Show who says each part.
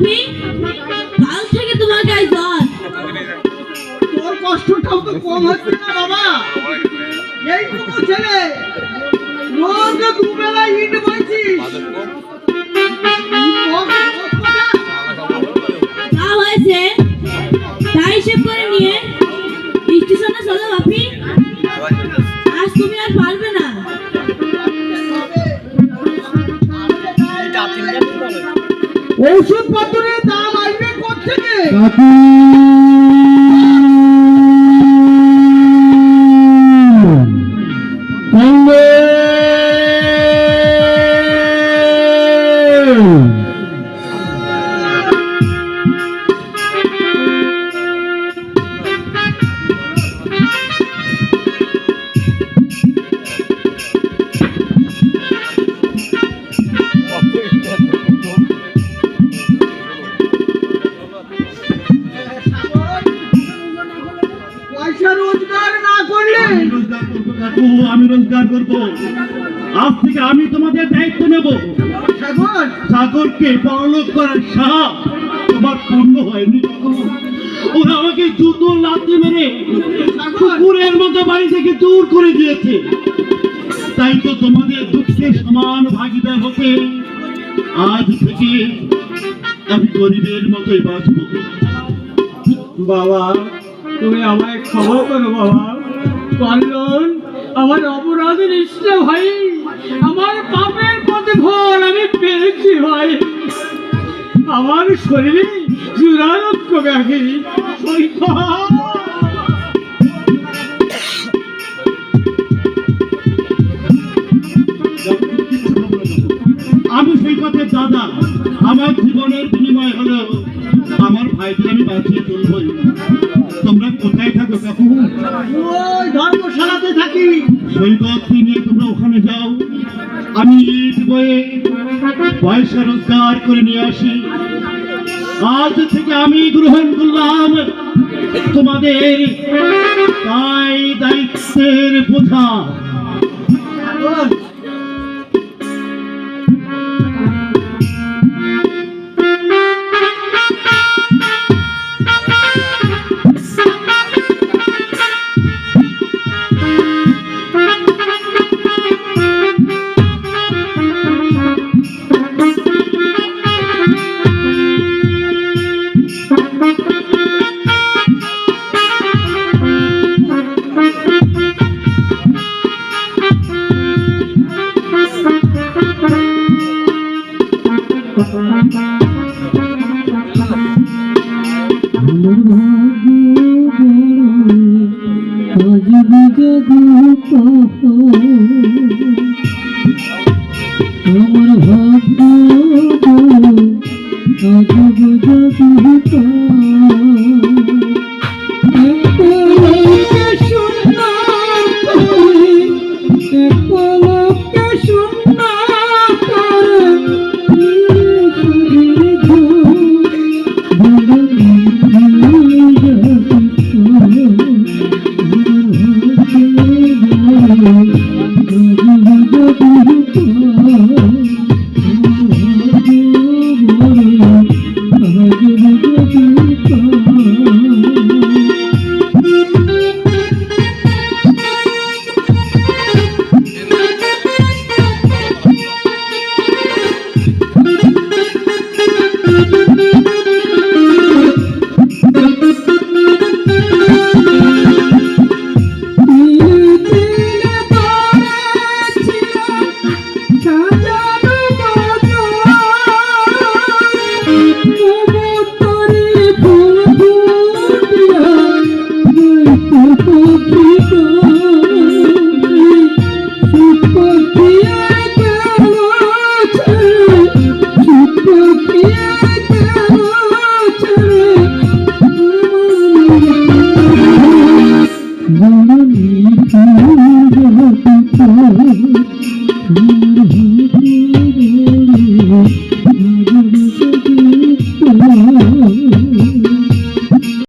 Speaker 1: বাপি, কাল থেকে তোমার গায়ে জ্বর।
Speaker 2: তোর কষ্টটাও তো কম হচ্ছে না বাবা। এই তো ছেলে রোজ দুবেলা ইট বইছিস,
Speaker 1: যা হয়েছে তাই হিসেব করে নিয়ে স্টেশনে চলো বাপি, আজ তুমি আর পারবে না।
Speaker 2: ঔষধ পত্রের দাম আসবে কোত্থেকে?
Speaker 3: আমি রোজগার করবো, আজ থেকে আমি তোমাদের দায়িত্ব নেব। সাগরকে পরলোক করার সাপ তোমার পূর্ণ হয়নি। ওরা আমাকে জুতো লাথি মেরে কুকুরের মতো বাড়ি থেকে দূর করে দিয়েছে। তাই তো তোমাদের দুঃখে সমান ভাগিদার হতে আজ থেকে আমি গরিবের মতোই বাঁচব।
Speaker 2: বাবা তুমি আমায় ক্ষমা করো বাবা। কল্যাণ আমার অপরাধের ইচ্ছা ভাই, আমার পাপের প্রতিফল আমি পেয়েছি ভাই। আমার শরীরে চূড়ান্ত ব্যাধি
Speaker 3: আমি সেই পথে দাদা, আমার জীবনের বিনিময় হলো আমার ভাইকে আমি বাঁচিয়ে তুলবই। তোমরা কোথায় থাকো কাকু?
Speaker 2: ওই ধর্মশালাতে থাকি।
Speaker 3: সৈকত নিয়ে তোমরা ওখানে যাও, আমি ইট বয়ে পয়সা রোজগার করে নিয়ে আসি। আজ থেকে আমি গ্রহণ করলাম তোমাদের তাই দায়িত্বের বোঝা।
Speaker 2: Thank you.